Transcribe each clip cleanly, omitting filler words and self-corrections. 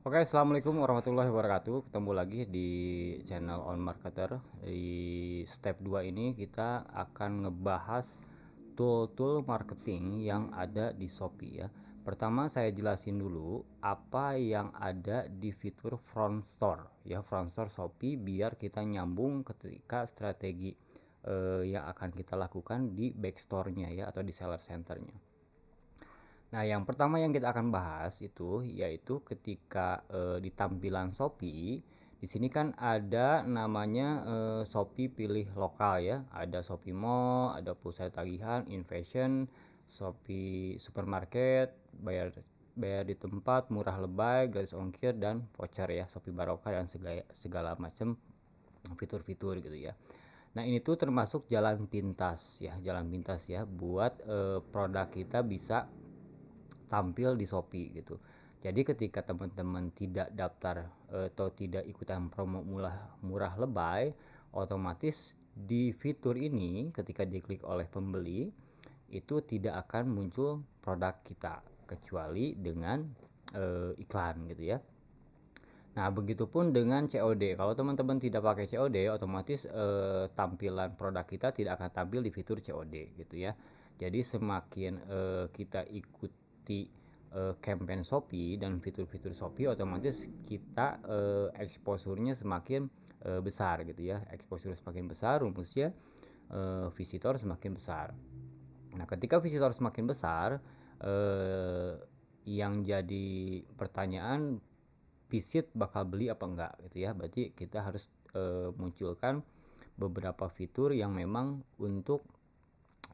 Oke, assalamualaikum warahmatullahi wabarakatuh. Ketemu lagi di channel On Marketer. Di step 2 ini kita akan ngebahas tool-tool marketing yang ada di Shopee ya. Pertama saya jelasin dulu apa yang ada di fitur front store ya, front store Shopee, biar kita nyambung ketika strategi yang akan kita lakukan di back store-nya ya, atau di seller center-nya. Nah, yang pertama yang kita akan bahas itu yaitu ketika di tampilan Shopee, di sini kan ada namanya Shopee pilih lokal ya. Ada Shopee Mall, ada pusat tagihan, Infashion, Shopee supermarket, bayar bayar di tempat, murah lebay, gratis ongkir, dan voucher ya, Shopee Barokah, dan segala macam fitur-fitur gitu ya. Nah, ini tuh termasuk jalan pintas ya, buat produk kita bisa tampil di Shopee gitu. Jadi ketika teman-teman tidak daftar atau tidak ikutan promo murah lebay, otomatis di fitur ini ketika diklik oleh pembeli itu tidak akan muncul produk kita kecuali dengan iklan gitu ya. Nah, begitupun dengan COD. Kalau teman-teman tidak pakai COD, otomatis tampilan produk kita tidak akan tampil di fitur COD gitu ya. Jadi semakin kita ikuti campaign Shopee dan fitur-fitur Shopee, otomatis kita exposure-nya semakin besar gitu ya. Exposure semakin besar, rumusnya visitor semakin besar. Nah, ketika visitor semakin besar, yang jadi pertanyaan, visit bakal beli apa enggak gitu ya. Berarti kita harus munculkan beberapa fitur yang memang untuk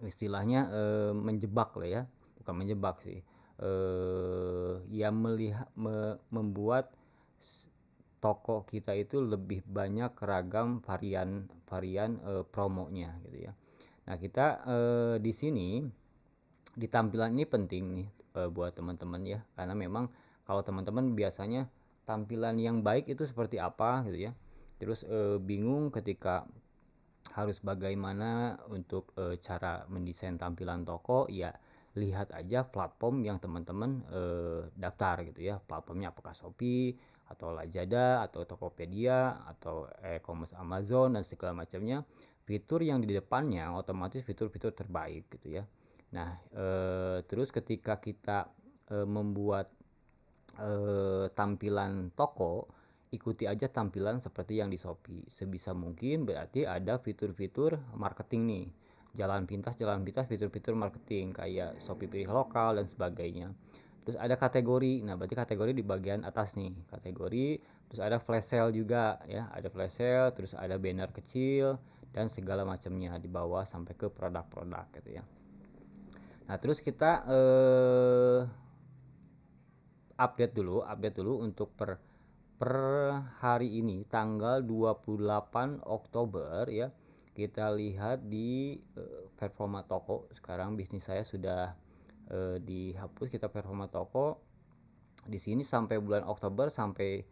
istilahnya menjebak lah ya, bukan menjebak sih, yang membuat toko kita itu lebih banyak ragam varian promonya gitu ya. Nah, kita di sini di tampilan ini penting nih buat teman-teman ya, karena memang kalau teman-teman biasanya tampilan yang baik itu seperti apa gitu ya, terus bingung ketika harus bagaimana untuk cara mendesain tampilan toko ya, lihat aja platform yang teman-teman daftar gitu ya. Platformnya apakah Shopee atau Lazada atau Tokopedia atau e-commerce Amazon dan segala macamnya. Fitur yang di depannya otomatis fitur-fitur terbaik gitu ya. Nah, terus ketika kita membuat tampilan toko, ikuti aja tampilan seperti yang di Shopee. Sebisa mungkin berarti ada fitur-fitur marketing nih. Jalan pintas, fitur-fitur marketing kayak Shopee pilih lokal dan sebagainya. Terus ada kategori. Nah, berarti kategori di bagian atas nih. Kategori, terus ada flash sale juga ya. Ada flash sale, terus ada banner kecil dan segala macamnya di bawah sampai ke produk-produk gitu ya. Nah, terus kita update dulu untuk per hari ini tanggal 28 Oktober ya. Kita lihat di performa toko. Sekarang bisnis saya sudah dihapus. Kita performa toko di sini sampai bulan Oktober, sampai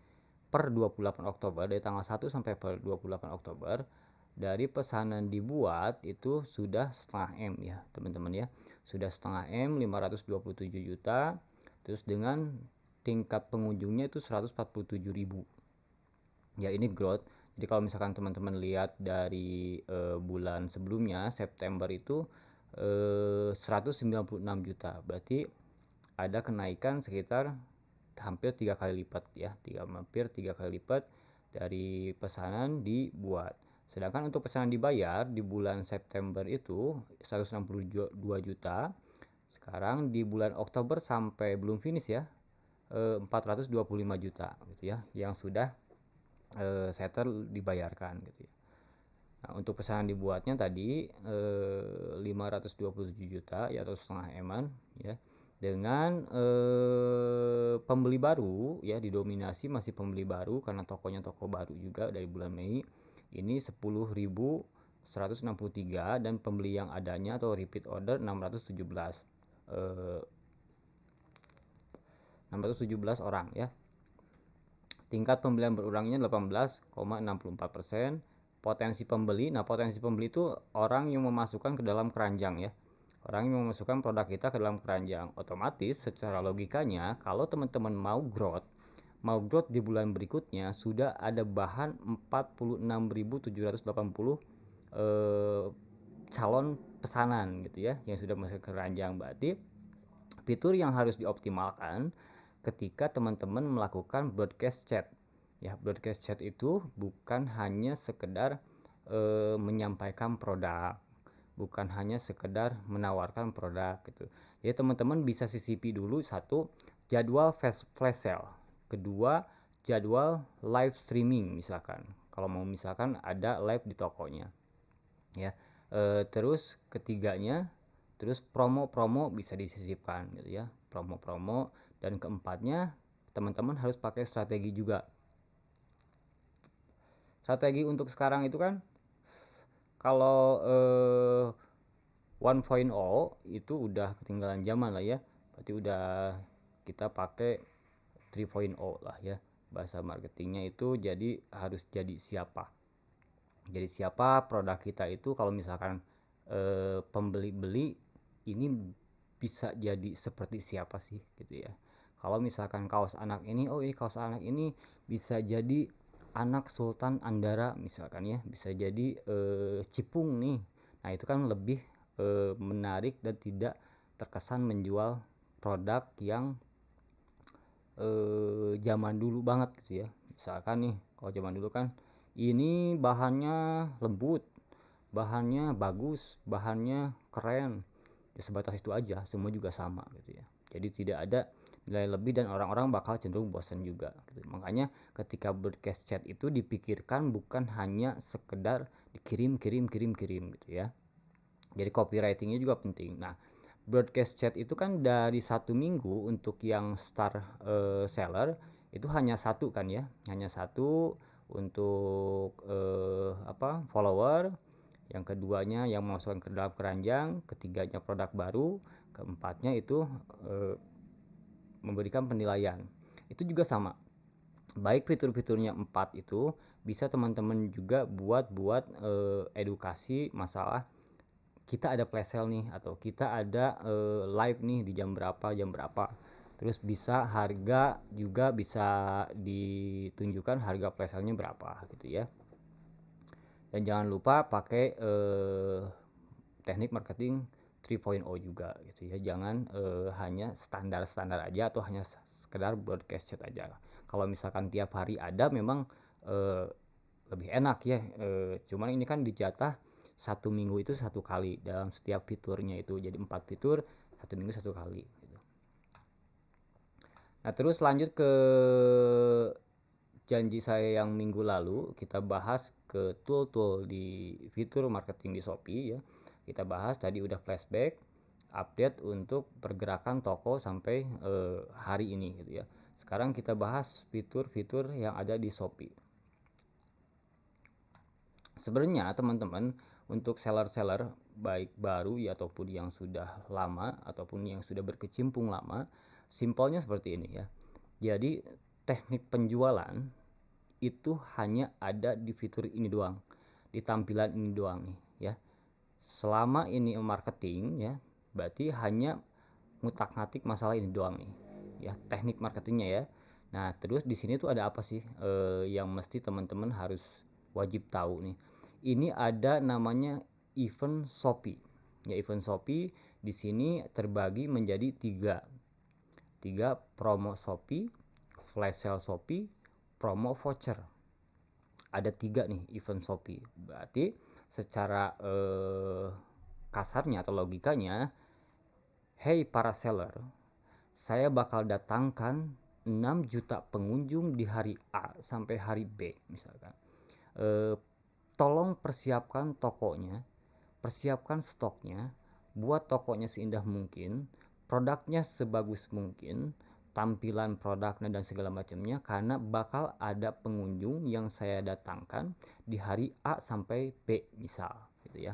per 28 Oktober, dari tanggal 1 sampai per 28 Oktober, dari pesanan dibuat itu sudah setengah M ya teman-teman ya. Sudah setengah M, 527 juta. Terus dengan tingkat pengunjungnya itu 147.000 ya, ini growth. Jadi kalau misalkan teman-teman lihat dari bulan sebelumnya September itu 196 juta, berarti ada kenaikan sekitar hampir 3 kali lipat ya, hampir 3 kali lipat dari pesanan dibuat. Sedangkan untuk pesanan dibayar di bulan September itu 162 juta. Sekarang di bulan Oktober sampai belum finish ya, 425 juta gitu ya, yang sudah settle dibayarkan gitu ya. Nah, untuk pesanan dibuatnya tadi 527 juta ya, atau setengah eman ya, dengan pembeli baru ya, didominasi masih pembeli baru karena tokonya toko baru juga dari bulan Mei ini 10.163, dan pembeli yang adanya atau repeat order 617 orang ya. Tingkat pembelian berulangnya 18,64%. Potensi pembeli, nah potensi pembeli itu orang yang memasukkan ke dalam keranjang ya. Orang yang memasukkan produk kita ke dalam keranjang. Otomatis secara logikanya kalau teman-teman mau growth, mau growth di bulan berikutnya sudah ada bahan 46.780 calon pesanan gitu ya yang sudah masuk ke keranjang. Berarti fitur yang harus dioptimalkan ketika teman-teman melakukan broadcast chat. Ya, broadcast chat itu bukan hanya sekedar menyampaikan produk, bukan hanya sekedar menawarkan produk gitu. Jadi teman-teman bisa sisipi dulu, satu, jadwal flash sale, kedua, jadwal live streaming misalkan. Kalau mau misalkan ada live di tokonya. Ya. Terus ketiganya, terus promo-promo bisa disisipkan gitu ya, promo-promo. Dan keempatnya, teman-teman harus pakai strategi juga. Strategi untuk sekarang itu kan kalau 1.0 itu udah ketinggalan zaman lah ya. Berarti udah kita pakai 3.0 lah ya. Bahasa marketingnya itu jadi harus jadi siapa. Jadi siapa produk kita itu, kalau misalkan pembeli beli ini bisa jadi seperti siapa sih gitu ya. Kalau misalkan kaos anak ini, oh ini kaos anak ini bisa jadi anak Sultan Andara misalkan ya, bisa jadi Cipung nih. Nah itu kan lebih menarik dan tidak terkesan menjual produk yang zaman dulu banget gitu ya. Misalkan nih kalau zaman dulu kan ini bahannya lembut, bahannya bagus, bahannya keren, ya sebatas itu aja, semua juga sama gitu ya. Jadi tidak ada nilai lebih dan orang-orang bakal cenderung bosan juga gitu. Makanya ketika broadcast chat itu dipikirkan bukan hanya sekedar dikirim gitu ya. Jadi copywritingnya juga penting. Nah, broadcast chat itu kan dari 1 minggu untuk yang star seller itu hanya satu kan ya, hanya satu untuk follower, yang keduanya yang memasukkan ke dalam keranjang, ketiganya produk baru, keempatnya itu memberikan penilaian. Itu juga sama, baik fitur-fiturnya 4 itu bisa teman-teman juga buat edukasi masalah kita ada flash sale nih, atau kita ada live nih di jam berapa. Terus bisa harga juga bisa ditunjukkan harga flash sale-nya berapa gitu ya. Dan jangan lupa pakai teknik marketing 3.0 juga gitu ya. Jangan hanya standar-standar aja atau hanya sekedar broadcast chat aja. Kalau misalkan tiap hari ada memang lebih enak ya. Cuman ini kan dijatah 1 minggu itu 1 kali dalam setiap fiturnya itu, jadi 4 fitur 1 minggu 1 kali gitu. Nah terus lanjut ke janji saya yang minggu lalu, kita bahas ke tool-tool di fitur marketing di Shopee ya. Kita bahas tadi udah flashback, update untuk pergerakan toko sampai hari ini gitu ya. Sekarang kita bahas fitur-fitur yang ada di Shopee. Sebenarnya teman-teman, untuk seller-seller baik baru ya ataupun yang sudah lama ataupun yang sudah berkecimpung lama, simpelnya seperti ini ya. Jadi teknik penjualan itu hanya ada di fitur ini doang, di tampilan ini doang nih ya. Selama ini marketing ya, berarti hanya ngutak-ngatik masalah ini doang nih ya, teknik marketingnya ya. Nah terus di sini tuh ada apa sih yang mesti teman-teman harus wajib tahu nih. Ini ada namanya event Shopee ya. Event Shopee di sini terbagi menjadi tiga promo Shopee, flash sale Shopee, promo voucher. Ada 3 nih event Shopee. Berarti secara kasarnya atau logikanya, hey para seller, saya bakal datangkan 6 juta pengunjung di hari A sampai hari B misalkan. Tolong persiapkan tokonya, persiapkan stoknya, buat tokonya seindah mungkin, produknya sebagus mungkin, tampilan produknya dan segala macamnya, karena bakal ada pengunjung yang saya datangkan di hari A sampai B misal gitu ya.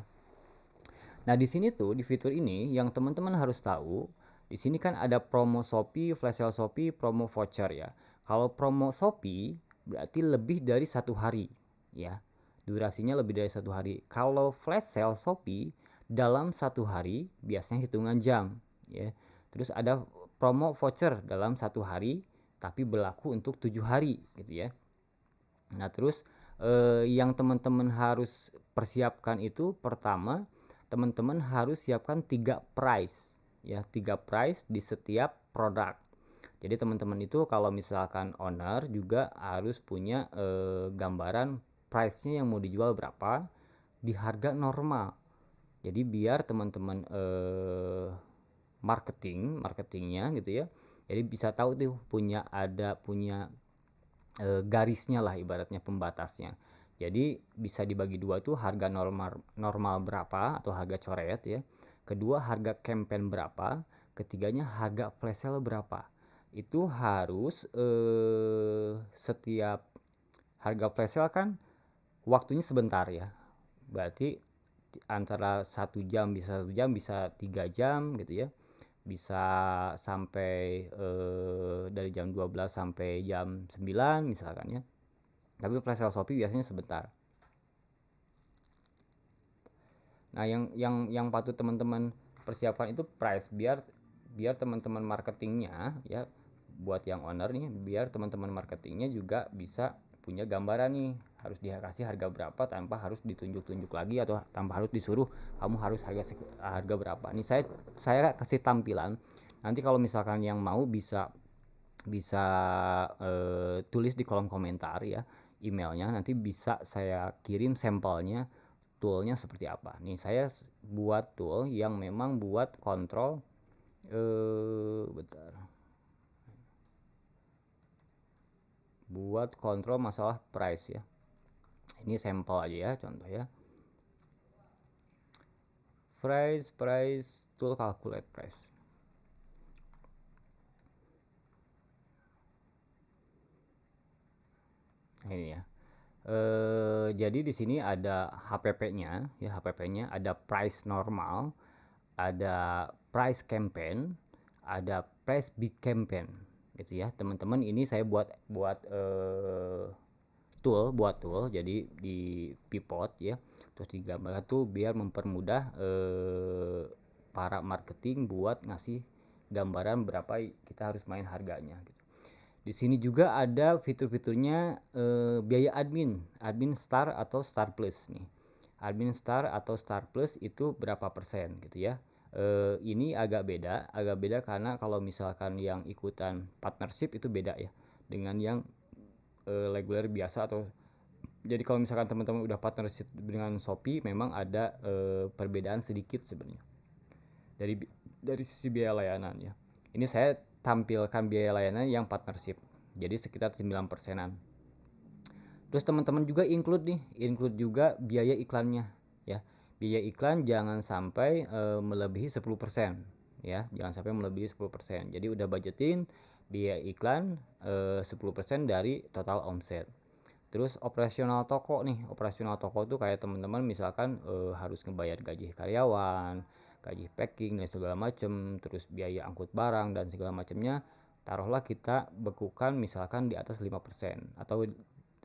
Nah di sini tuh di fitur ini yang teman-teman harus tahu, di sini kan ada promo Shopee, flash sale Shopee, promo voucher ya. Kalau promo Shopee berarti lebih dari 1 hari ya, durasinya lebih dari 1 hari. Kalau flash sale Shopee dalam 1 hari biasanya hitungan jam ya. Terus ada promo voucher dalam 1 hari, tapi berlaku untuk 7 hari gitu ya. Nah, terus yang teman-teman harus persiapkan itu pertama, teman-teman harus siapkan 3 price ya, 3 price di setiap produk. Jadi teman-teman itu kalau misalkan owner juga harus punya gambaran price-nya yang mau dijual berapa di harga normal. Jadi biar teman-teman marketingnya gitu ya. Jadi bisa tahu tuh punya garisnya lah, ibaratnya pembatasnya. Jadi bisa dibagi dua tuh, harga normal berapa atau harga coret ya. Kedua, harga campaign berapa. Ketiganya, harga flash sale berapa. Itu harus setiap harga flash sale kan waktunya sebentar ya. Berarti antara 1 jam bisa 1 jam, bisa 3 jam gitu ya, bisa sampai dari jam 12 sampai jam 9 misalkan ya. Tapi flash sale Shopee biasanya sebentar. Nah, yang patut teman-teman persiapkan itu price, biar biar teman-teman marketingnya ya, buat yang owner nih, biar teman-teman marketingnya juga bisa punya gambaran nih, harus dikasih harga berapa tanpa harus ditunjuk-tunjuk lagi atau tanpa harus disuruh kamu harus harga berapa. Nih saya kasih tampilan. Nanti kalau misalkan yang mau bisa bisa tulis di kolom komentar ya emailnya, nanti bisa saya kirim sampelnya toolnya seperti apa. Nih saya buat tool yang memang buat kontrol bentar, buat kontrol masalah price ya. Ini sampel aja ya, contoh ya. Price tool calculate price. Ini ya. Jadi di sini ada HPP-nya ya, HPP-nya ada price normal, ada price campaign, ada price big campaign gitu ya. Teman-teman, ini saya buat tool jadi di pivot ya, terus digambar tuh biar mempermudah para marketing buat ngasih gambaran berapa kita harus main harganya gitu. Di sini juga ada fitur-fiturnya, biaya admin Star atau Star Plus nih. Admin Star atau Star Plus itu berapa persen gitu ya. Ini agak beda karena kalau misalkan yang ikutan partnership itu beda ya dengan yang reguler biasa. Atau jadi kalau misalkan teman-teman udah partnership dengan Shopee, memang ada perbedaan sedikit sebenarnya dari sisi biaya layanan ya. Ini saya tampilkan biaya layanan yang partnership, jadi sekitar 9%-an. Terus teman-teman juga include juga biaya iklannya ya. Biaya iklan jangan sampai melebihi 10% ya, jangan sampai melebihi 10%. Jadi udah budgetin biaya iklan 10% dari total omset. Terus operasional toko tuh kayak teman-teman misalkan harus ngebayar gaji karyawan, gaji packing dan segala macem, terus biaya angkut barang dan segala macamnya. Taruhlah kita bekukan misalkan di atas 5% atau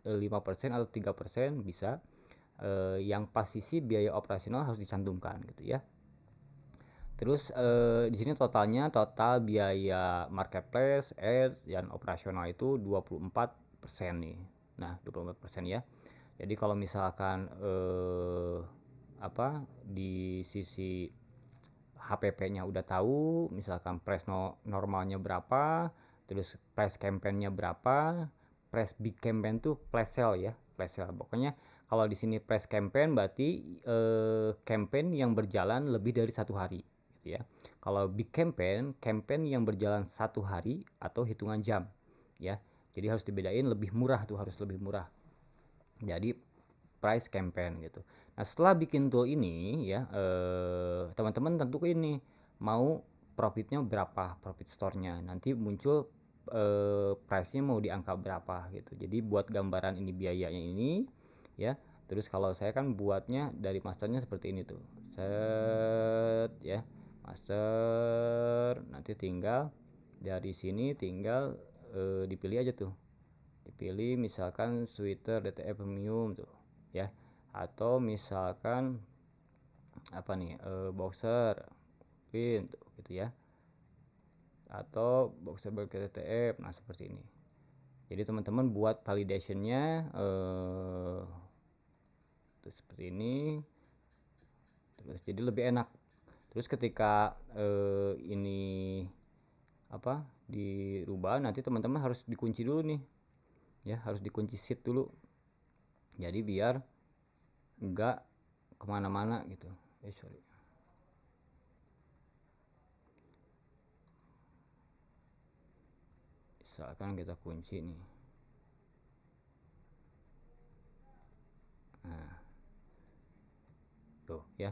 5% atau 3% bisa. Yang pasti sih biaya operasional harus dicantumkan gitu ya. Terus di sini total biaya marketplace, ads dan operasional itu 24% nih. Nah, 24% ya. Jadi kalau misalkan di sisi HPP-nya udah tahu, misalkan price normalnya berapa, terus price campaign-nya berapa, price big campaign tuh flash sale ya, flash sale. Pokoknya kalau di sini price campaign berarti campaign yang berjalan lebih dari 1 hari gitu ya. Kalau big campaign yang berjalan 1 hari atau hitungan jam ya. Jadi harus dibedain, lebih murah tuh, harus lebih murah. Jadi price campaign gitu. Nah, setelah bikin tool ini ya, teman-teman tentu ini mau profitnya berapa, profit store-nya. Nanti muncul price-nya mau diangkat berapa gitu. Jadi buat gambaran ini biayanya ini ya. Terus kalau saya kan buatnya dari masternya seperti ini tuh. Set ya. Master, nanti tinggal dari sini tinggal dipilih aja tuh. Dipilih misalkan sweater DTF premium tuh ya, atau misalkan boxer pin tuh gitu ya. atau boxer TTF. Nah seperti ini. Jadi teman-teman buat validationnya seperti ini, terus jadi lebih enak. Terus ketika ini apa dirubah, nanti teman-teman harus dikunci dulu nih ya, harus dikunci sheet dulu, jadi biar enggak kemana-mana gitu. Sorry, misalkan kita kunci nih. Nah tuh ya,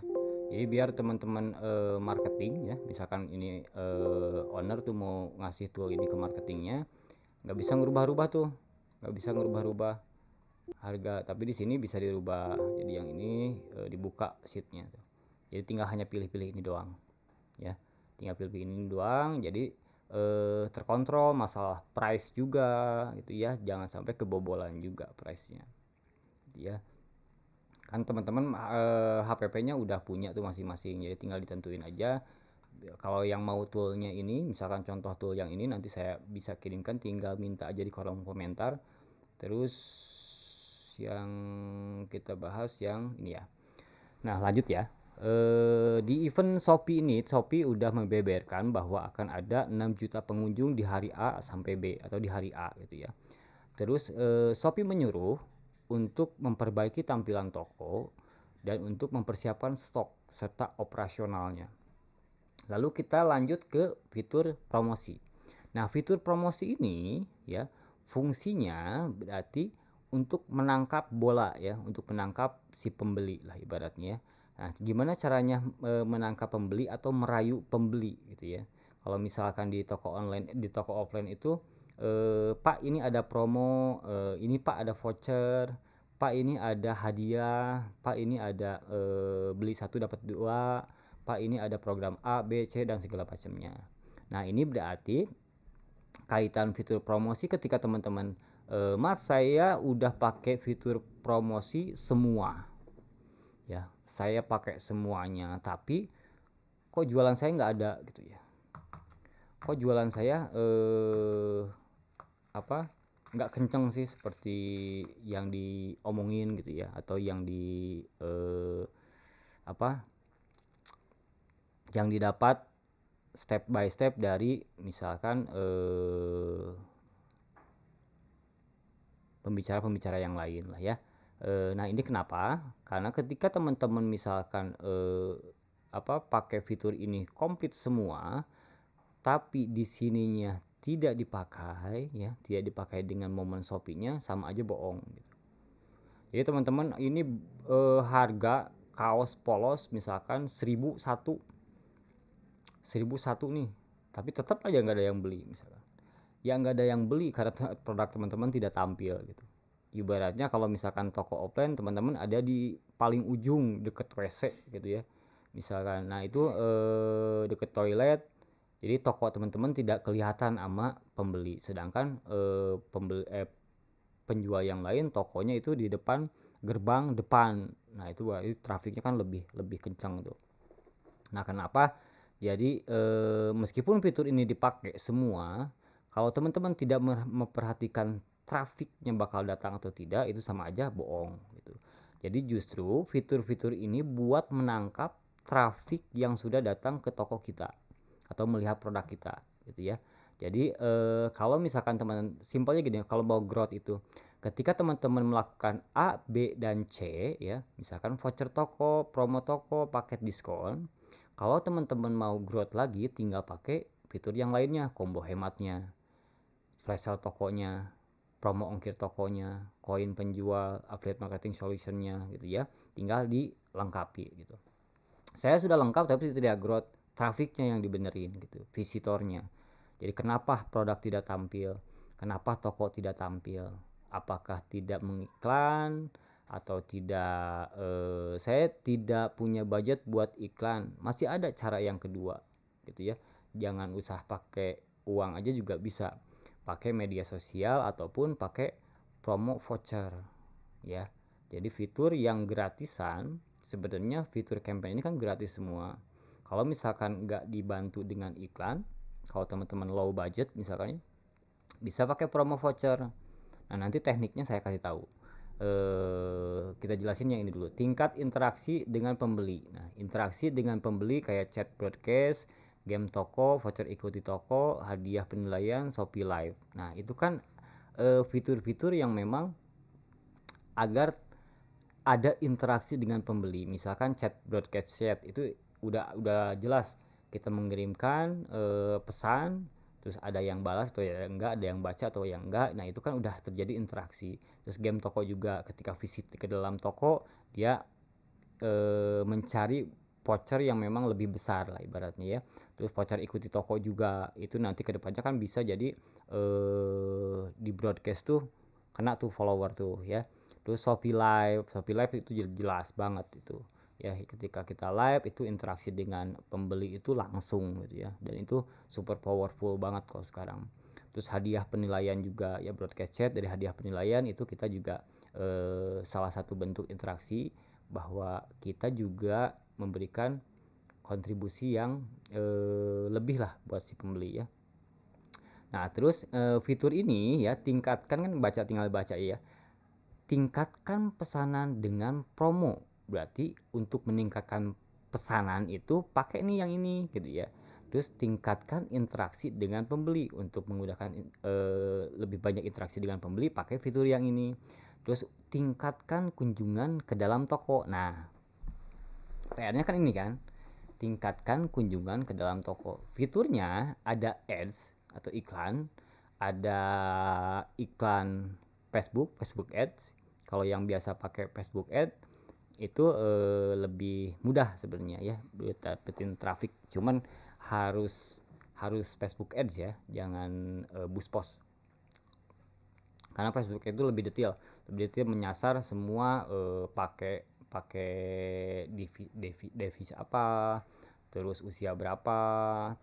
jadi biar teman-teman marketing ya, misalkan ini owner tuh mau ngasih tool ini ke marketingnya, nggak bisa ngerubah-rubah tuh, nggak bisa ngerubah-rubah harga, tapi di sini bisa dirubah. Jadi yang ini dibuka sheetnya tuh, jadi tinggal hanya pilih-pilih ini doang ya, tinggal pilih ini doang. Jadi terkontrol masalah price juga gitu ya, jangan sampai kebobolan juga price-nya gitu ya. Kan teman-teman HPP-nya udah punya tuh masing-masing, jadi tinggal ditentuin aja. Kalau yang mau toolnya ini, misalkan contoh tool yang ini nanti saya bisa kirimkan, tinggal minta aja di kolom komentar. Terus yang kita bahas yang ini ya. Nah lanjut ya. Di event Shopee ini, Shopee udah membeberkan bahwa akan ada 6 juta pengunjung di hari A sampai B atau di hari A gitu ya. Terus Shopee menyuruh untuk memperbaiki tampilan toko dan untuk mempersiapkan stok serta operasionalnya. Lalu kita lanjut ke fitur promosi. Nah, fitur promosi ini ya fungsinya berarti untuk menangkap bola ya, untuk menangkap si pembeli lah ibaratnya ya. Nah, gimana caranya menangkap pembeli atau merayu pembeli gitu ya. Kalau misalkan di toko online, di toko offline itu Pak ini ada promo, ini Pak ada voucher, Pak ini ada hadiah, Pak ini ada beli satu dapat dua, Pak ini ada program A, B, C dan segala macamnya. Nah ini berarti kaitan fitur promosi ketika teman-teman Mas saya udah pakai fitur promosi semua ya, saya pakai semuanya, tapi kok jualan saya nggak ada gitu ya, kok jualan saya apa nggak kenceng sih seperti yang diomongin gitu ya, atau yang di apa yang didapat step by step dari misalkan pembicara-pembicara yang lain lah ya. Nah ini kenapa? Karena ketika teman-teman misalkan pakai fitur ini komplit semua, tapi di sininya tidak dipakai ya, tidak dipakai dengan momen Shopee-nya, sama aja bohong gitu. Jadi teman-teman ini harga kaos polos misalkan 1001 nih, tapi tetap aja nggak ada yang beli misalkan. Ya nggak ada yang beli karena produk teman-teman tidak tampil gitu. Ibaratnya kalau misalkan toko offline teman-teman ada di paling ujung deket WC gitu ya misalkan, nah itu deket toilet, jadi toko teman-teman tidak kelihatan sama pembeli, sedangkan penjual yang lain tokonya itu di depan gerbang depan. Nah itu trafiknya kan lebih kencang tuh. Nah kenapa? Jadi meskipun fitur ini dipakai semua, kalau teman-teman tidak memperhatikan trafiknya bakal datang atau tidak, itu sama aja bohong gitu. Jadi justru fitur-fitur ini buat menangkap trafik yang sudah datang ke toko kita atau melihat produk kita gitu ya. Jadi kalau misalkan teman, simpelnya gini, kalau mau growth itu ketika teman-teman melakukan A, B, dan C ya, misalkan voucher toko, promo toko, paket diskon, kalau teman-teman mau growth lagi tinggal pakai fitur yang lainnya, combo hematnya, flash sale tokonya, promo ongkir tokonya, koin penjual, affiliate marketing solutionnya gitu ya, tinggal dilengkapi gitu. Saya sudah lengkap tapi tidak growth, trafiknya yang dibenerin gitu, visitornya. Jadi kenapa produk tidak tampil, kenapa toko tidak tampil, apakah tidak mengiklan atau tidak, saya tidak punya budget buat iklan, masih ada cara yang kedua gitu ya. Jangan usah pakai uang aja juga bisa, pakai media sosial ataupun pakai promo voucher ya. Jadi fitur yang gratisan, sebenarnya fitur campaign ini kan gratis semua. Kalau misalkan nggak dibantu dengan iklan, Kalau teman-teman low budget misalkan bisa pakai promo voucher. Nah, nanti tekniknya saya kasih tahu. Kita jelasin yang ini dulu. Tingkat interaksi dengan pembeli. Nah, interaksi dengan pembeli kayak chat broadcast, game toko, voucher ikuti toko, hadiah penilaian, Shopee Live. Nah, itu kan fitur-fitur yang memang agar ada interaksi dengan pembeli. Misalkan chat broadcast chat itu udah jelas kita mengirimkan pesan, terus ada yang balas atau yang enggak, ada yang baca atau yang enggak. Nah, itu kan udah terjadi interaksi. Terus game toko juga, ketika visit ke dalam toko dia mencari voucher yang memang lebih besar lah ibaratnya ya. Terus voucher ikuti toko juga itu nanti kedepannya kan bisa jadi di broadcast tuh kena tuh follower tuh ya. Terus Shopee Live itu jelas banget itu ya, ketika kita live itu interaksi dengan pembeli itu langsung gitu ya, dan itu super powerful banget kalau sekarang. Terus hadiah penilaian juga ya, broadcast chat dari hadiah penilaian itu kita juga salah satu bentuk interaksi bahwa kita juga memberikan kontribusi yang lebih lah buat si pembeli ya. Nah, terus fitur ini ya, tingkatkan kan tinggal baca ya. Tingkatkan pesanan dengan promo. Berarti untuk meningkatkan pesanan itu pakai nih yang ini gitu ya. Terus tingkatkan interaksi dengan pembeli. Untuk menggunakan lebih banyak interaksi dengan pembeli pakai fitur yang ini. Terus tingkatkan kunjungan ke dalam toko. Nah, PR-nya kan ini kan, tingkatkan kunjungan ke dalam toko. Fiturnya ada ads atau iklan, ada iklan Facebook Ads. Kalau yang biasa pakai Facebook Ads itu lebih mudah sebenarnya ya dapetin traffic. Cuman harus Facebook Ads ya, jangan boost post. Karena Facebook itu lebih detail menyasar semua pakai devisa apa, terus usia berapa,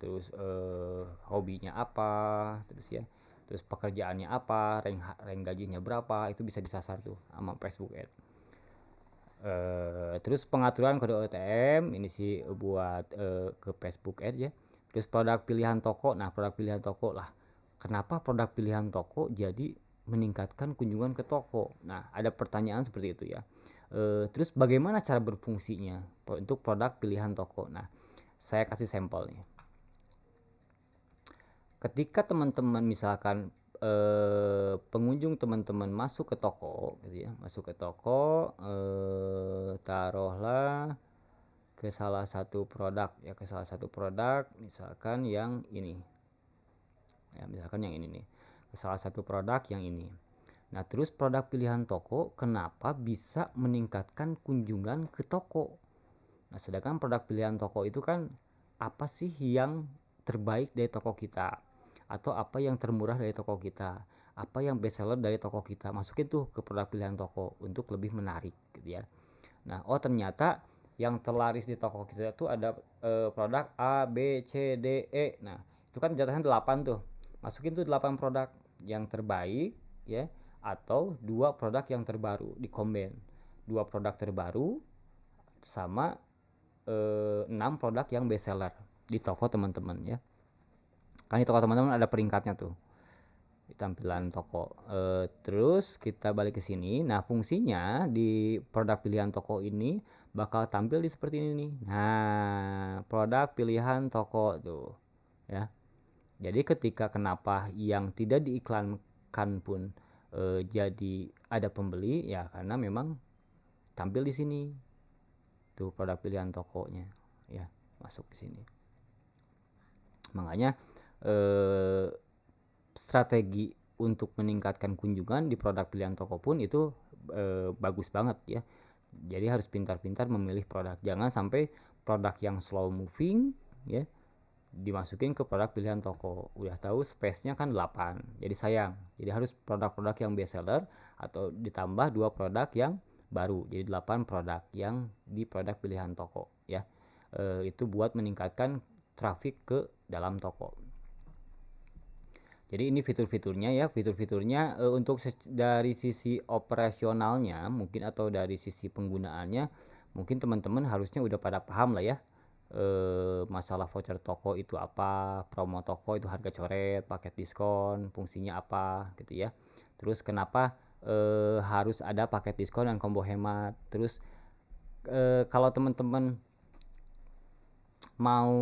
terus hobinya apa, terus ya, terus pekerjaannya apa, rank gajinya berapa, itu bisa disasar tuh sama Facebook Ad. Terus pengaturan kode OTM ini sih buat ke Facebook Ad ya. Terus produk pilihan toko. Nah, produk pilihan toko lah, kenapa produk pilihan toko jadi meningkatkan kunjungan ke toko? Nah, ada pertanyaan seperti itu ya. Terus bagaimana cara berfungsinya untuk produk pilihan toko? Nah, saya kasih sampel nih. Ketika teman-teman misalkan pengunjung teman-teman masuk ke toko gitu ya, masuk ke toko, taruhlah ke salah satu produk ya, ke salah satu produk misalkan yang ini ya, misalkan yang ini nih, ke salah satu produk yang ini. Nah, terus produk pilihan toko kenapa bisa meningkatkan kunjungan ke toko? Nah, sedangkan produk pilihan toko itu kan apa sih yang terbaik dari toko kita, atau apa yang termurah dari toko kita, apa yang best seller dari toko kita, masukin tuh ke produk pilihan toko untuk lebih menarik gitu ya. Nah, oh ternyata yang terlaris di toko kita tuh ada produk A, B, C, D, E. Nah, itu kan jatahnya 8 tuh. Masukin tuh 8 produk yang terbaik ya, atau 2 produk yang terbaru, di combine. 2 produk terbaru sama 6 produk yang best seller di toko teman-teman ya. Kan di toko teman-teman ada peringkatnya tuh di tampilan toko. Terus kita balik ke sini. Nah, fungsinya di produk pilihan toko ini bakal tampil di seperti ini nih. Nah, produk pilihan toko tuh ya. Jadi ketika kenapa yang tidak diiklankan pun jadi ada pembeli ya, karena memang tampil di sini tuh produk pilihan tokonya ya, masuk di sini. Makanya strategi untuk meningkatkan kunjungan di produk pilihan toko pun itu bagus banget ya. Jadi harus pintar-pintar memilih produk, jangan sampai produk yang slow moving ya dimasukin ke produk pilihan toko. Udah tahu space-nya kan 8, jadi sayang. Jadi harus produk-produk yang best seller atau ditambah 2 produk yang baru, jadi 8 produk yang di produk pilihan toko ya. Itu buat meningkatkan traffic ke dalam toko. Jadi ini fitur-fiturnya ya, fitur-fiturnya untuk dari sisi operasionalnya mungkin, atau dari sisi penggunaannya mungkin teman-teman harusnya udah pada paham lah ya. masalah voucher toko itu apa, promo toko itu harga coret, paket diskon, fungsinya apa gitu ya. Terus kenapa harus ada paket diskon dan combo hemat. Terus kalau teman-teman mau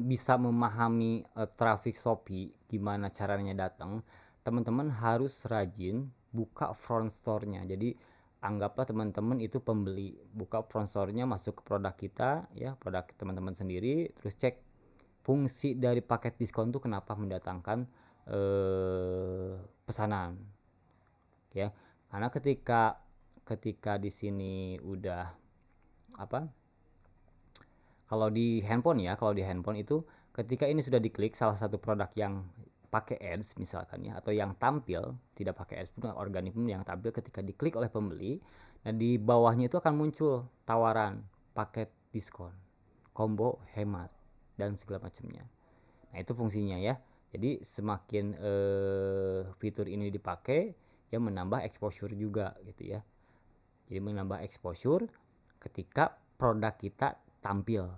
bisa memahami traffic Shopee gimana caranya datang, teman-teman harus rajin buka front store-nya. Jadi anggaplah teman-teman itu pembeli, buka front store-nya, masuk ke produk kita ya, produk teman-teman sendiri, terus cek fungsi dari paket diskon tuh kenapa mendatangkan pesanan ya. Karena ketika di sini udah apa, kalau di handphone itu ketika ini sudah diklik salah satu produk yang pakai ads misalkan ya, atau yang tampil tidak pakai ads pun, organik pun yang tampil ketika diklik oleh pembeli, dan di bawahnya itu akan muncul tawaran paket diskon, combo hemat dan segala macamnya. Nah itu fungsinya ya. Jadi semakin fitur ini dipakai ya, menambah exposure juga gitu ya. Jadi menambah exposure ketika produk kita tampil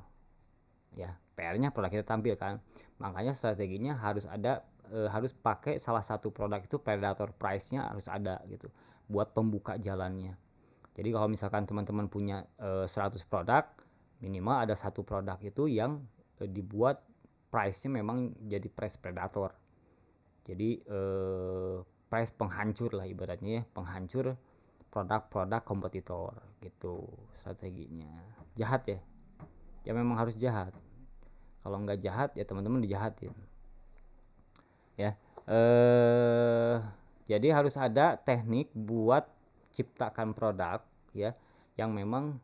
ya. PR-nya produk kita tampil kan. Makanya strateginya harus ada, harus pakai salah satu produk itu predator price-nya harus ada gitu buat pembuka jalannya. Jadi kalau misalkan teman-teman punya 100 produk, minimal ada satu produk itu yang dibuat price-nya memang jadi price predator. Jadi price penghancur lah ibaratnya ya, penghancur produk-produk kompetitor gitu strateginya. Jahat ya, ya memang harus jahat. Kalau nggak jahat ya teman-teman dijahatin ya. Jadi harus ada teknik buat ciptakan produk ya, yang memang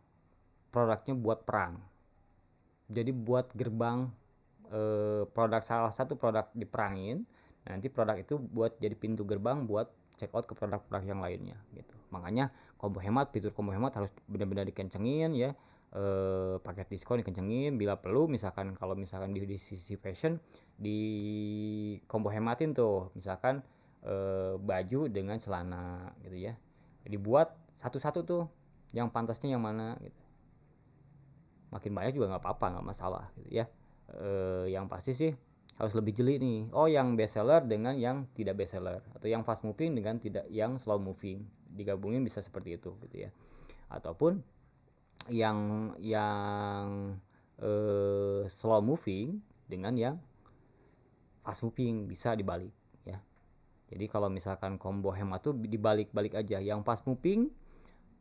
produknya buat perang. Jadi buat gerbang produk, salah satu produk diperangin, nanti produk itu buat jadi pintu gerbang buat check out ke produk-produk yang lainnya gitu. Makanya combo hemat, fitur combo hemat harus benar-benar dikencengin ya. Paket diskon dikencengin, bila perlu misalkan kalau misalkan di sisi fashion di combo hematin tuh, misalkan baju dengan celana gitu ya, dibuat satu-satu tuh yang pantasnya yang mana gitu. Makin banyak juga nggak apa-apa, nggak masalah gitu ya. Yang pasti sih harus lebih jeli nih, oh yang best seller dengan yang tidak best seller, atau yang fast moving dengan tidak yang slow moving, digabungin bisa seperti itu gitu ya. Ataupun yang slow moving dengan yang fast moving, bisa dibalik ya. Jadi kalau misalkan combo hemat tuh dibalik-balik aja, yang fast moving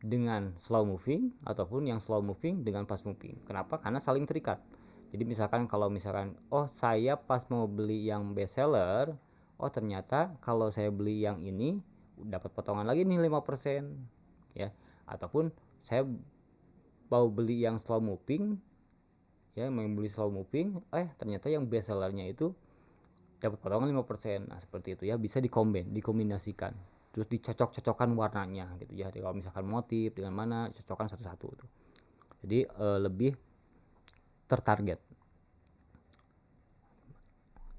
dengan slow moving ataupun yang slow moving dengan fast moving. Kenapa? Karena saling terikat. Jadi misalkan kalau misalkan oh saya pas mau beli yang best seller, oh ternyata kalau saya beli yang ini dapat potongan lagi nih 5% ya. Ataupun saya mau beli yang slow moving ya, mau beli slow moving, ternyata yang best sellernya itu dapat potongan 5%. Nah seperti itu ya, bisa dikombinasikan, terus dicocok-cocokkan warnanya gitu ya. Jadi kalau misalkan motif dengan mana, dicocokkan satu-satu tuh. Jadi lebih tertarget.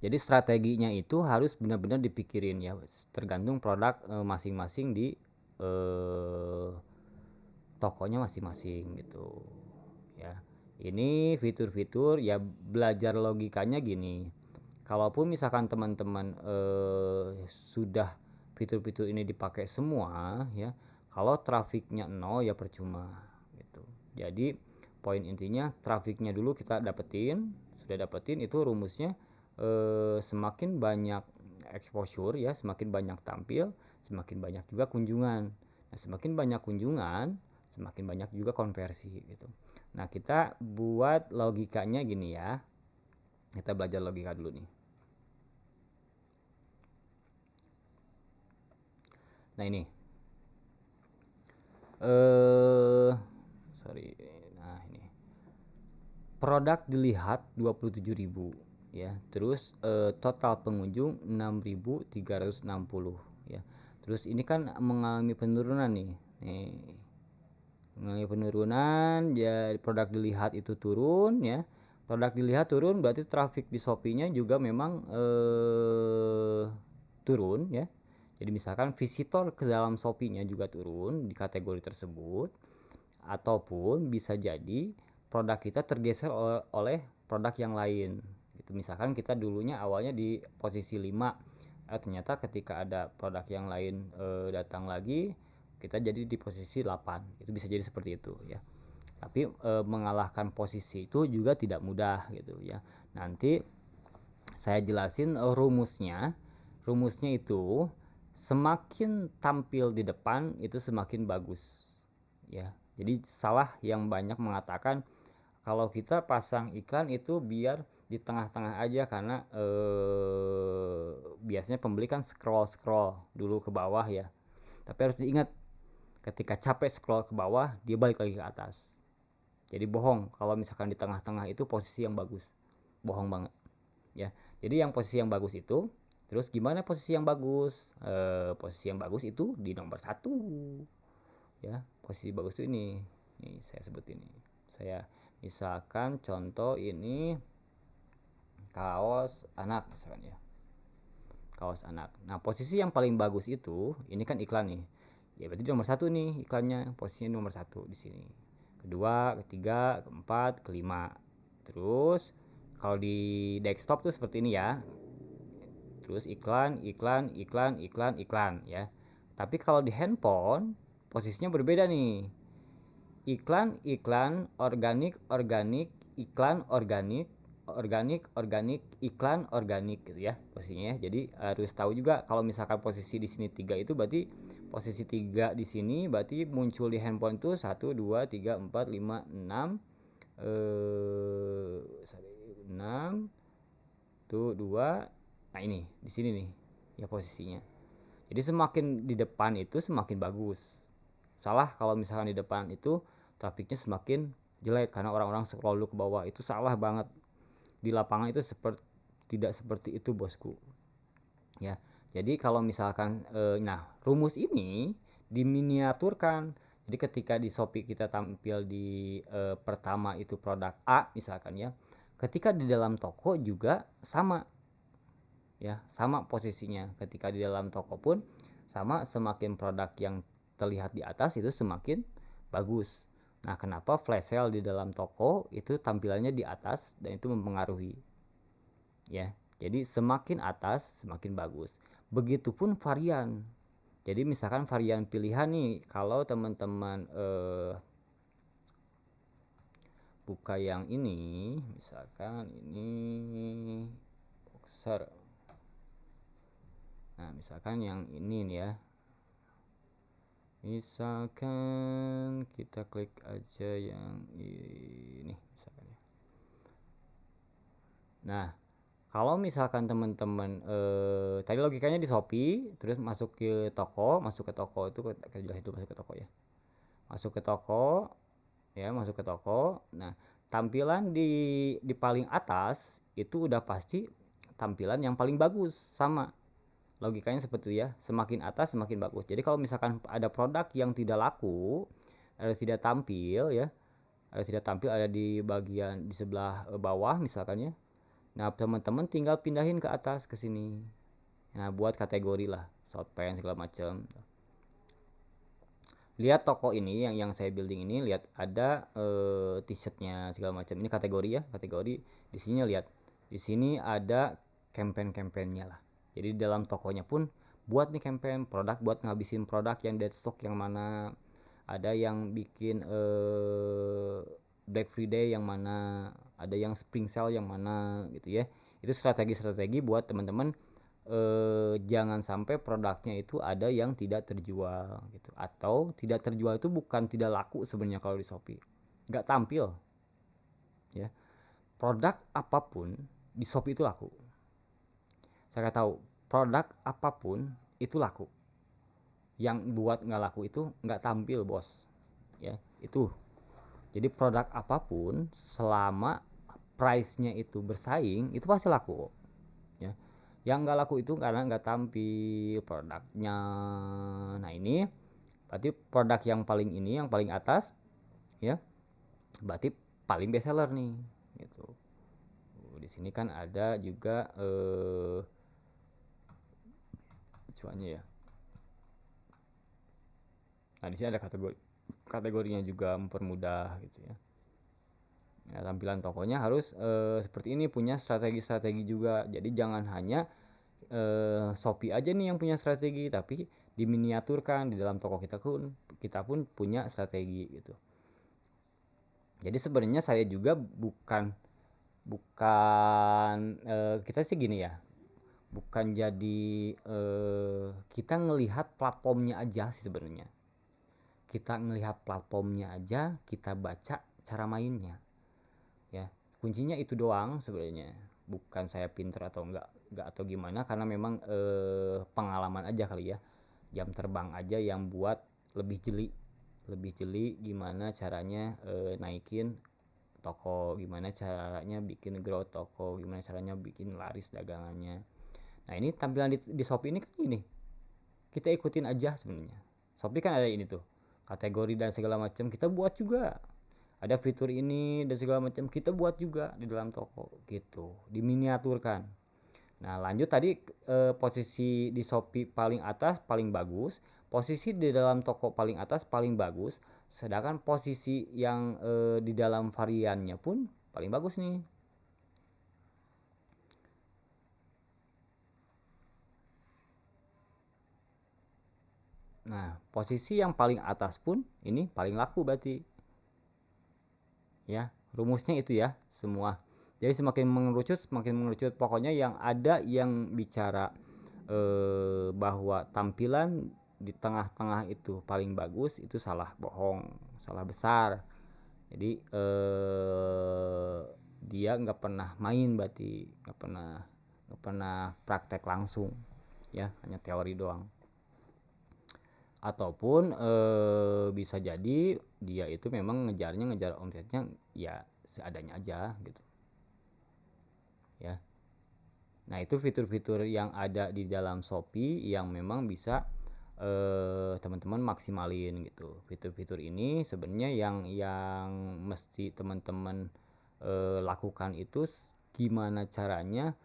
Jadi strateginya itu harus benar-benar dipikirin ya, tergantung produk masing-masing di tokonya masing-masing gitu ya. Ini fitur-fitur ya, belajar logikanya gini. Kalaupun misalkan teman-teman sudah fitur-fitur ini dipakai semua ya, kalau trafiknya 0 ya percuma gitu. Jadi poin intinya trafiknya dulu kita dapetin. Sudah dapetin itu rumusnya, semakin banyak exposure ya, semakin banyak tampil, semakin banyak juga kunjungan. Nah semakin banyak kunjungan, semakin banyak juga konversi gitu. Nah kita buat logikanya gini ya, kita belajar logika dulu nih. Nah ini sorry, nah ini produk dilihat 27.000 ya, terus total pengunjung 6.360 ya. Terus ini kan mengalami penurunan nih, mengalami penurunan ya, produk dilihat itu turun ya. Produk dilihat turun berarti traffic di Shopee-nya juga memang turun ya. Jadi misalkan visitor ke dalam Shopee-nya juga turun di kategori tersebut, ataupun bisa jadi produk kita tergeser oleh produk yang lain gitu. Misalkan kita dulunya awalnya di posisi 5, ternyata ketika ada produk yang lain datang lagi, kita jadi di posisi 8. Itu bisa jadi seperti itu ya. Tapi mengalahkan posisi itu juga tidak mudah gitu ya. Nanti saya jelasin rumusnya. Rumusnya itu semakin tampil di depan itu semakin bagus ya. Jadi salah yang banyak mengatakan kalau kita pasang iklan itu biar di tengah-tengah aja, karena biasanya pembeli kan scroll dulu ke bawah ya. Tapi harus diingat, ketika capek scroll ke bawah dia balik lagi ke atas. Jadi bohong kalau misalkan di tengah-tengah itu posisi yang bagus, bohong banget ya. Jadi yang posisi yang bagus itu, terus gimana posisi yang bagus? Posisi yang bagus itu di nomor 1 ya. Posisi bagus itu ini saya sebut ini. Saya misalkan contoh ini kaos anak misalkan ya, kaos anak. Nah posisi yang paling bagus itu ini kan iklan nih ya, berarti nomor 1 nih iklannya, posisinya nomor 1 di sini, kedua, ketiga, keempat, kelima. Terus kalau di desktop tuh seperti ini ya, terus iklan ya. Tapi kalau di handphone posisinya berbeda nih, iklan organik iklan organik iklan organik gitu ya posisinya. Jadi harus tahu juga kalau misalkan posisi di sini 3 itu berarti posisi 3 di sini berarti muncul di handphone tuh 1 2 3 4 5 6 6 tuh 2. Nah ini di sini nih ya posisinya. Jadi semakin di depan itu semakin bagus. Salah kalau misalkan di depan itu trafiknya semakin jelek karena orang-orang scroll dulu ke bawah. Itu salah banget. Di lapangan itu tidak seperti itu bosku ya. Jadi kalau misalkan nah rumus ini diminiaturkan. Jadi ketika di Shopee kita tampil di pertama itu produk A misalkan ya, ketika di dalam toko juga sama ya, sama posisinya. Ketika di dalam toko pun sama, semakin produk yang terlihat di atas itu semakin bagus. Nah kenapa flash sale di dalam toko itu tampilannya di atas dan itu mempengaruhi ya. Jadi semakin atas semakin bagus. Begitupun varian. Jadi misalkan varian pilihan nih, kalau teman-teman buka yang ini, misalkan ini boxer. Nah misalkan yang ini nih ya, misalkan kita klik aja yang ini misalkan ya. Nah kalau misalkan teman-teman tadi logikanya di Shopee, terus masuk ke toko itu kita jelas itu masuk ke toko ya, masuk ke toko ya, masuk ke toko. Nah tampilan di paling atas itu udah pasti tampilan yang paling bagus, sama logikanya seperti itu ya, semakin atas semakin bagus. Jadi kalau misalkan ada produk yang tidak laku, harus tidak tampil ya, harus tidak tampil, ada di bagian di sebelah bawah misalkan ya. Nah teman-teman tinggal pindahin ke atas ke sini. Nah buat kategori lah, shotpan segala macam. Lihat toko ini yang saya building ini, lihat ada t-shirtnya segala macam. Ini kategori ya, kategori. Di sini lihat, di sini ada campaign-campaignnya lah. Jadi dalam tokonya pun buat nih campaign produk, buat ngabisin produk yang dead stock yang mana, ada yang bikin Black Friday yang mana, ada yang spring sale yang mana gitu ya. Itu strategi-strategi buat teman-teman jangan sampai produknya itu ada yang tidak terjual gitu. Atau tidak terjual itu bukan tidak laku sebenarnya kalau di Shopee, nggak tampil ya. Produk apapun di Shopee itu laku. Saya tahu produk apapun itu laku. Yang buat nggak laku itu nggak tampil bos ya. Itu jadi produk apapun selama price-nya itu bersaing itu pasti laku ya. Yang nggak laku itu karena nggak tampil produknya. Nah ini berarti produk yang paling ini, yang paling atas ya, berarti paling best seller nih gitu. Di sini kan ada juga cuannya ya. Nah di sini ada kategorinya juga mempermudah gitu ya. Nah, tampilan tokonya harus seperti ini, punya strategi-strategi juga. Jadi jangan hanya Shopee aja nih yang punya strategi, tapi diminiaturkan di dalam toko kita pun punya strategi gitu. Jadi sebenarnya saya juga bukan bukan kita sih gini ya, bukan jadi kita ngelihat platformnya aja sih sebenarnya. Kita ngelihat platformnya aja, kita baca cara mainnya. Ya, kuncinya itu doang sebenarnya. Bukan saya pinter atau enggak atau gimana, karena memang pengalaman aja kali ya. Jam terbang aja yang buat lebih jeli gimana caranya naikin toko, gimana caranya bikin growth toko, gimana caranya bikin laris dagangannya. Nah, ini tampilan di Shopee ini kan ini kita ikutin aja sebenarnya. Shopee kan ada ini tuh kategori dan segala macam, kita buat juga. Ada fitur ini dan segala macam, kita buat juga di dalam toko gitu, diminiaturkan. Nah, lanjut tadi posisi di Shopee paling atas paling bagus, posisi di dalam toko paling atas paling bagus, sedangkan posisi yang di dalam variannya pun paling bagus nih. Nah, posisi yang paling atas pun ini paling laku berarti. Ya, rumusnya itu ya semua. Jadi semakin mengerucut, pokoknya yang ada yang bicara bahwa tampilan di tengah-tengah itu paling bagus, itu salah, bohong, salah besar. Jadi dia nggak pernah main, berarti nggak pernah praktek langsung, ya hanya teori doang. Ataupun bisa jadi dia itu memang ngejar omsetnya ya seadanya aja gitu ya. Nah, itu fitur-fitur yang ada di dalam Shopee yang memang bisa teman-teman maksimalin gitu. Fitur-fitur ini sebenarnya yang mesti teman-teman lakukan itu gimana caranya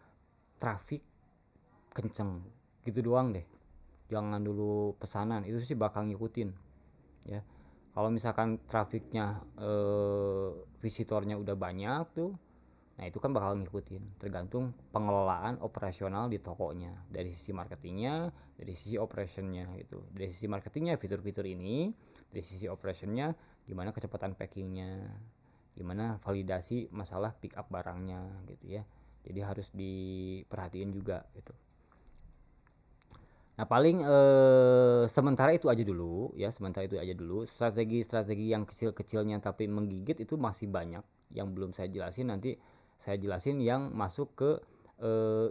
traffic kenceng gitu doang deh. Jangan dulu pesanan, itu sih bakal ngikutin ya. Kalau misalkan trafiknya visitornya udah banyak tuh, nah itu kan bakal ngikutin, tergantung pengelolaan operasional di tokonya, dari sisi marketingnya, dari sisi operationnya gitu. Dari sisi marketingnya fitur-fitur ini, dari sisi operationnya gimana kecepatan packingnya, gimana validasi masalah pick up barangnya gitu ya. Jadi harus diperhatiin juga gitu. Nah, paling sementara itu aja dulu ya, sementara itu aja dulu. Strategi-strategi yang kecil-kecilnya tapi menggigit itu masih banyak yang belum saya jelasin. Nanti saya jelasin yang masuk ke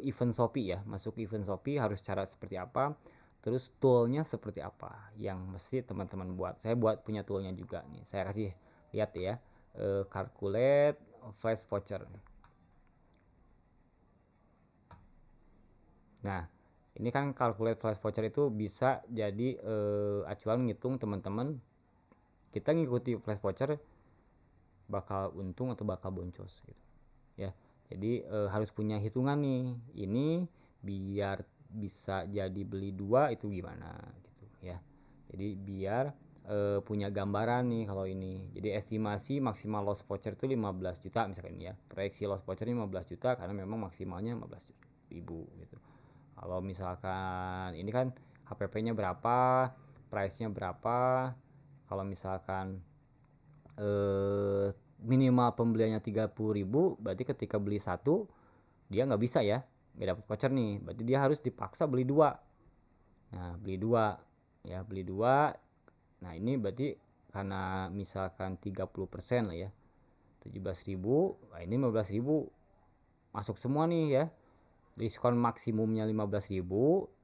event Shopee ya. Masuk event Shopee harus cara seperti apa, terus toolnya seperti apa yang mesti teman-teman buat. Saya buat punya toolnya juga nih. Saya kasih lihat ya. Calculate flash voucher. Nah, ini kan calculate flash voucher itu bisa jadi acuan ngitung teman-teman kita ngikuti flash voucher bakal untung atau bakal boncos gitu ya. Jadi harus punya hitungan nih, ini biar bisa jadi beli dua itu gimana gitu ya. Jadi biar punya gambaran nih kalau ini. Jadi estimasi maksimal loss voucher itu 15 juta misalkan ya. Proyeksi loss voucher 15 juta karena memang maksimalnya 15 ribu gitu. Kalau misalkan ini kan HPP-nya berapa, price-nya berapa. Kalau misalkan minimal pembeliannya 30.000, berarti ketika beli satu dia nggak bisa ya, nggak dapat voucher nih, berarti dia harus dipaksa beli dua. Nah, beli dua ya, beli dua. Nah, ini berarti karena misalkan 30% lah ya, 17.000, nah ini 15.000 masuk semua nih ya. Diskon maksimumnya 15.000,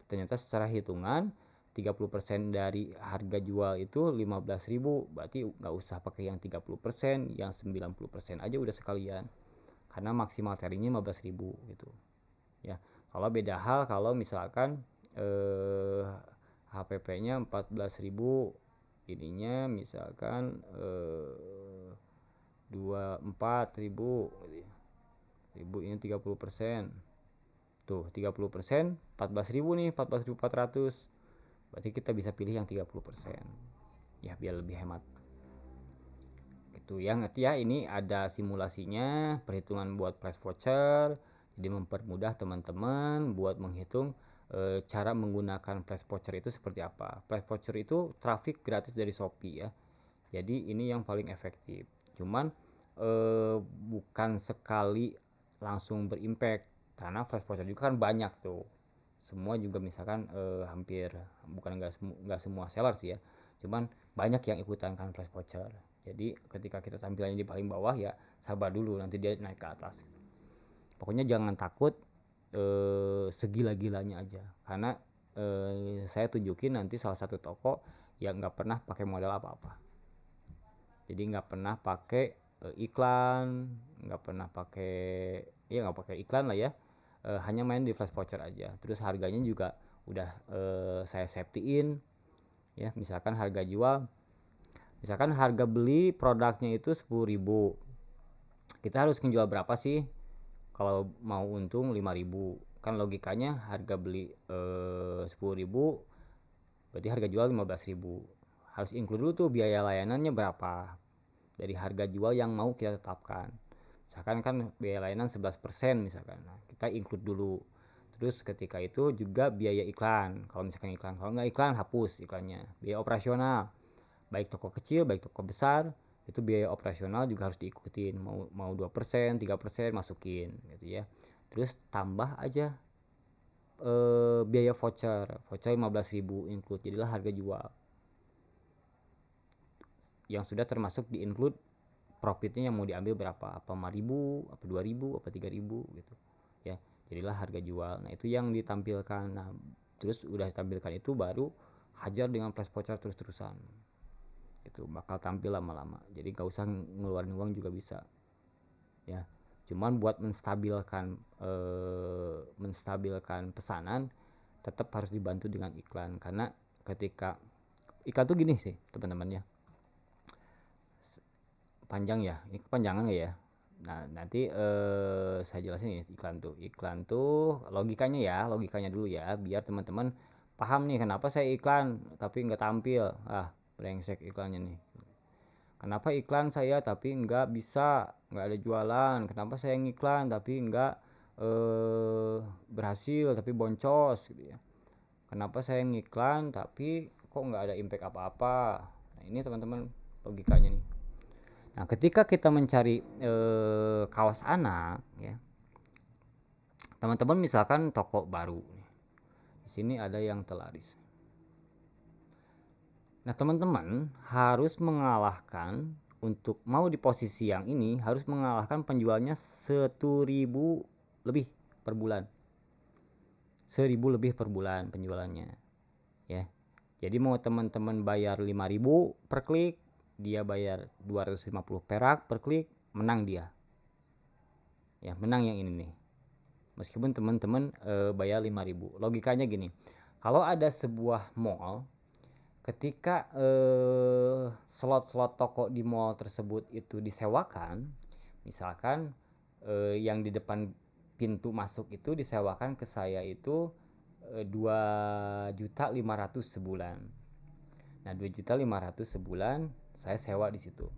ternyata secara hitungan 30% dari harga jual itu 15.000, berarti nggak usah pakai yang 30%, yang 90% aja udah sekalian, karena maksimal carrynya 15.000 gitu ya. Kalau beda hal kalau misalkan HPP-nya 14.000, ininya misalkan 24.000 ribu, ini 30%. Tuh 30%, 14.000 nih, 14.400. Berarti kita bisa pilih yang 30%. Ya, biar lebih hemat. Tuh ya, ngerti ya, ini ada simulasinya, perhitungan buat price voucher. Jadi mempermudah teman-teman buat menghitung cara menggunakan price voucher itu seperti apa. Price voucher itu traffic gratis dari Shopee ya. Jadi ini yang paling efektif. Cuman bukan sekali langsung berimpact, karena flash voucher juga kan banyak tuh. Semua juga misalkan hampir, bukan nggak semua seller sih ya, cuman banyak yang ikutan kan flash voucher. Jadi ketika kita tampilannya di paling bawah ya sabar dulu, nanti dia naik ke atas. Pokoknya jangan takut, segila-gilanya aja, karena saya tunjukin nanti salah satu toko yang nggak pernah pakai modal apa-apa. Jadi nggak pernah pakai iklan, nggak pernah pakai, ya nggak pakai iklan lah ya, hanya main di flash voucher aja. Terus harganya juga udah saya safetyin ya. Misalkan harga jual, misalkan harga beli produknya itu 10.000, kita harus menjual berapa sih kalau mau untung 5.000? Kan logikanya harga beli 10.000, berarti harga jual 15.000. Harus include dulu tuh biaya layanannya berapa dari harga jual yang mau kita tetapkan. Misalkan kan biaya layanan 11% misalkan, nah, kita include dulu. Terus ketika itu juga biaya iklan, kalau misalkan iklan, kalau nggak iklan hapus iklannya. Biaya operasional, baik toko kecil baik toko besar, itu biaya operasional juga harus diikutin, mau 2% 3% masukin gitu ya. Terus tambah aja biaya voucher 15.000 include, jadilah harga jual yang sudah termasuk di include profitnya yang mau diambil berapa, apa 5.000, apa 2.000, apa 3.000 gitu ya. Jadilah harga jual. Nah itu yang ditampilkan. Nah terus udah ditampilkan itu baru hajar dengan flash voucher terus-terusan, itu bakal tampil lama-lama. Jadi gak usah ngeluarin uang juga bisa ya. Cuman buat menstabilkan pesanan tetap harus dibantu dengan iklan, karena ketika iklan tuh gini sih teman-teman ya, panjang ya, ini kepanjangan gak ya. Nah nanti saya jelasin ya. Iklan tuh logikanya ya, logikanya dulu ya, biar teman-teman paham nih kenapa saya iklan tapi nggak tampil. Brengsek iklannya nih. Kenapa iklan saya tapi nggak ada jualan? Kenapa saya ngiklan tapi nggak berhasil, tapi boncos gitu ya? Kenapa saya ngiklan tapi kok nggak ada impact apa-apa? Nah ini teman-teman logikanya nih. Nah, ketika kita mencari kaos anak ya, teman-teman misalkan toko baru, di sini ada yang terlaris. Nah, teman-teman harus mengalahkan, untuk mau di posisi yang ini harus mengalahkan penjualnya 1.000 lebih per bulan. 1.000 lebih per bulan penjualannya ya. Jadi mau teman-teman bayar 5.000 per klik, dia bayar 250 perak per klik, menang dia ya, menang yang ini nih. Meskipun teman-teman bayar 5.000. Logikanya gini, kalau ada sebuah mall, ketika slot-slot toko di mall tersebut itu disewakan, misalkan yang di depan pintu masuk itu disewakan ke saya itu 2.500.000 sebulan. Nah 2.500.000 sebulan saya sewa di situ.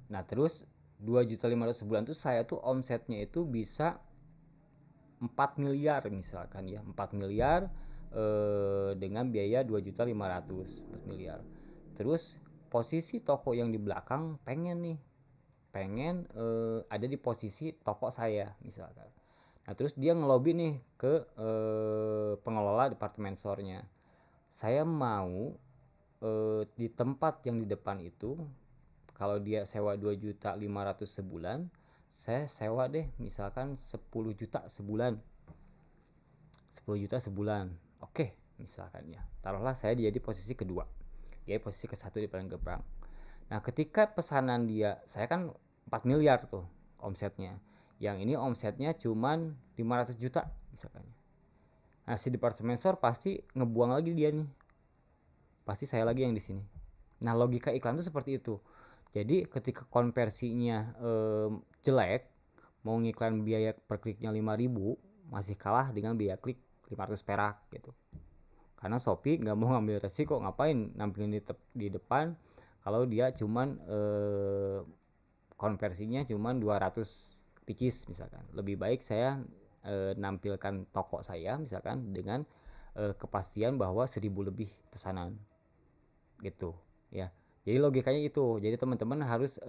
Nah terus 2.500.000 sebulan tuh saya tuh omsetnya itu bisa 4 miliar misalkan ya, 4 miliar dengan biaya 2.500.000, 4 miliar. Terus posisi toko yang di belakang pengen ada di posisi toko saya misalkan. Nah terus dia ngelobi nih ke pengelola departemen store-nya, saya mau di tempat yang di depan itu, kalau dia sewa 2.500.000 sebulan, saya sewa deh misalkan 10 juta sebulan. 10 juta sebulan. Oke, misalkan ya. Taruhlah saya jadi posisi kedua. Dia posisi ke-1 di paling gerbang. Nah, ketika pesanan dia, saya kan 4 miliar tuh omsetnya. Yang ini omsetnya cuman 500 juta misalkan. Nah, si departemen store pasti ngebuang lagi dia nih. Pasti saya lagi yang di sini. Nah, logika iklan tuh seperti itu. Jadi ketika konversinya jelek, mau ngiklan biaya per kliknya 5.000, masih kalah dengan biaya klik 500 perak gitu. Karena Shopee nggak mau ngambil resiko, ngapain nampilin di depan kalau dia cuman konversinya cuman 200 pieces misalkan. Lebih baik saya nampilkan toko saya misalkan dengan kepastian bahwa 1000 lebih pesanan gitu ya. Jadi logikanya itu. Jadi teman-teman harus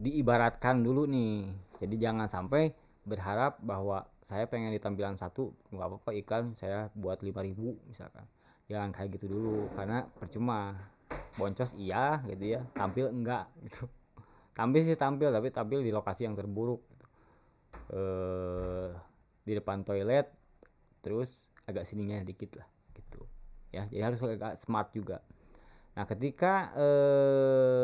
diibaratkan dulu nih. Jadi jangan sampai berharap bahwa saya pengen di tampilan satu, nggak apa-apa iklan saya buat 5.000 misalkan. Jangan kayak gitu dulu, karena percuma. Boncos iya gitu ya, tampil enggak gitu. Tampil sih tampil, tapi tampil di lokasi yang terburuk gitu. Di depan toilet, terus agak sininya dikit lah gitu ya. Jadi harus agak smart juga. Nah, ketika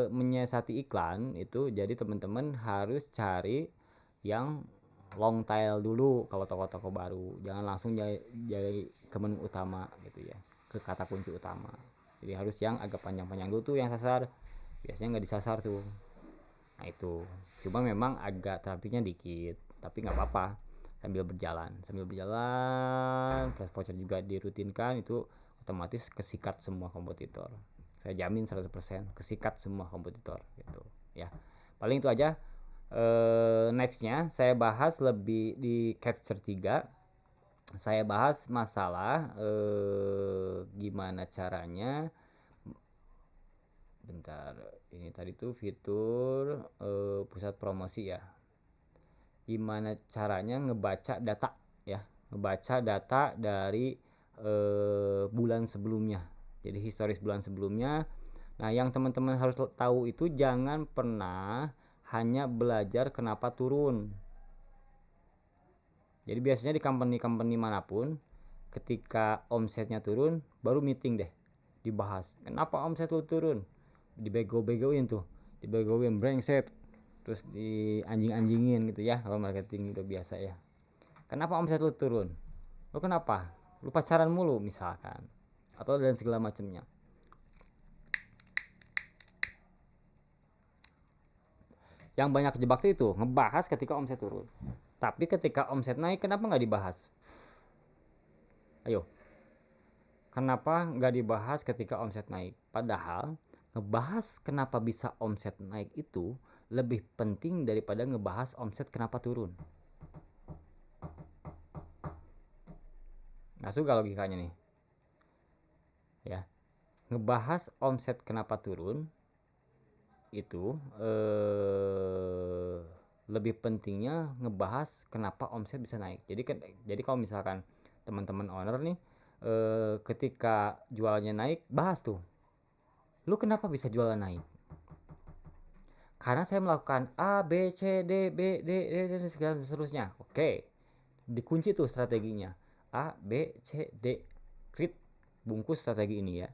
menyiasati iklan itu, jadi teman-teman harus cari yang long tail dulu kalau toko-toko baru. Jangan langsung jadi ke menu utama gitu ya, ke kata kunci utama. Jadi harus yang agak panjang-panjang dulu tuh yang sasar. Biasanya nggak disasar tuh. Nah itu, cuma memang agak terapinya dikit, tapi nggak apa-apa. Sambil berjalan, price voucher juga dirutinkan, itu otomatis kesikat semua kompetitor. Saya jamin 100% kesikat semua kompetitor gitu ya. Paling itu aja. Nextnya saya bahas lebih di capture 3. Saya bahas masalah gimana caranya, bentar, ini tadi tuh fitur pusat promosi ya. Gimana caranya ngebaca data ya, ngebaca data dari bulan sebelumnya. Jadi historis bulan sebelumnya. Nah, yang teman-teman harus tahu itu jangan pernah hanya belajar kenapa turun. Jadi biasanya di company-company manapun, ketika omsetnya turun, baru meeting deh, dibahas. Kenapa omset lu turun? Dibego-begoin tuh, dibegoin brengsek, terus di anjing-anjingin gitu ya, kalau marketing udah biasa ya. Kenapa omset lu turun? Lu kenapa? Lu pacaran mulu misalkan, atau dan segala macamnya. Yang banyak kejebak tuh itu ngebahas ketika omset turun, tapi ketika omset naik kenapa nggak dibahas? Ayo, kenapa nggak dibahas ketika omset naik? Padahal ngebahas kenapa bisa omset naik itu lebih penting daripada ngebahas omset kenapa turun. Nggak suka logikanya nih ya. Ngebahas omset kenapa turun itu lebih pentingnya ngebahas kenapa omset bisa naik. Jadi kalau misalkan teman-teman owner nih ketika jualannya naik, bahas tuh, lu kenapa bisa jualan naik? Karena saya melakukan A, B, C, D, B, D, dan segala seterusnya. Oke, dikunci tuh strateginya. A, B, C, D. Krit, bungkus strategi ini ya.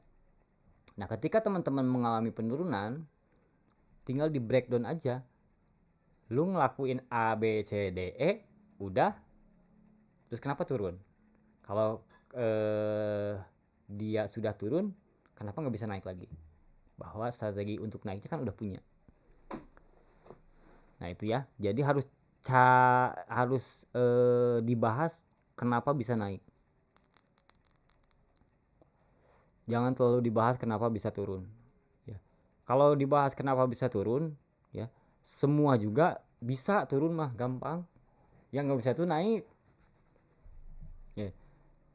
Nah, ketika teman-teman mengalami penurunan, tinggal di breakdown aja. Lu ngelakuin A, B, C, D, E, udah. Terus kenapa turun? Kalau dia sudah turun, kenapa nggak bisa naik lagi? Bahwa strategi untuk naiknya kan udah punya. Nah itu ya, jadi harus dibahas kenapa bisa naik. Jangan terlalu dibahas kenapa bisa turun. Ya. Kalau dibahas kenapa bisa turun, ya semua juga bisa turun mah gampang. Yang nggak bisa tuh naik. Ya.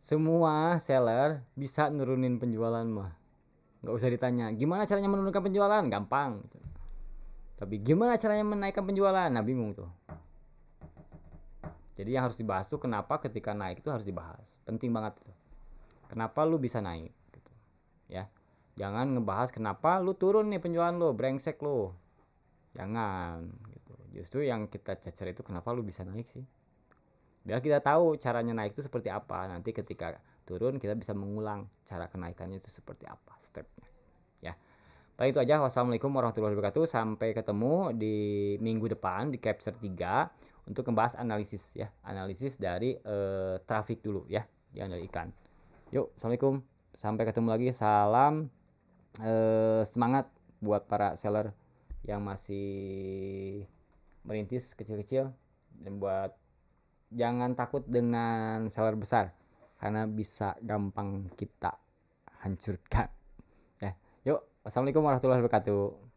Semua seller bisa nurunin penjualan mah. Nggak usah ditanya gimana caranya menurunkan penjualan, gampang. Tapi gimana caranya menaikkan penjualan, nah bingung tuh. Jadi yang harus dibahas tuh kenapa ketika naik itu harus dibahas. Penting banget itu. Kenapa lu bisa naik gitu. Ya. Jangan ngebahas kenapa lu turun nih penjualan lu, brengsek lu. Jangan gitu. Justru yang kita cacar itu kenapa lu bisa naik sih. Biar kita tahu caranya naik itu seperti apa. Nanti ketika turun kita bisa mengulang cara kenaikannya itu seperti apa stepnya. Ya. Paling itu aja. Wassalamualaikum warahmatullahi wabarakatuh. Sampai ketemu di minggu depan di Capture 3 untuk membahas analisis ya. Analisis dari traffic dulu ya. Jangan dari iklan. Yuk, assalamualaikum. Sampai ketemu lagi. Salam semangat buat para seller yang masih merintis kecil-kecil, dan buat jangan takut dengan seller besar karena bisa gampang kita hancurkan ya. Yuk, assalamualaikum warahmatullahi wabarakatuh.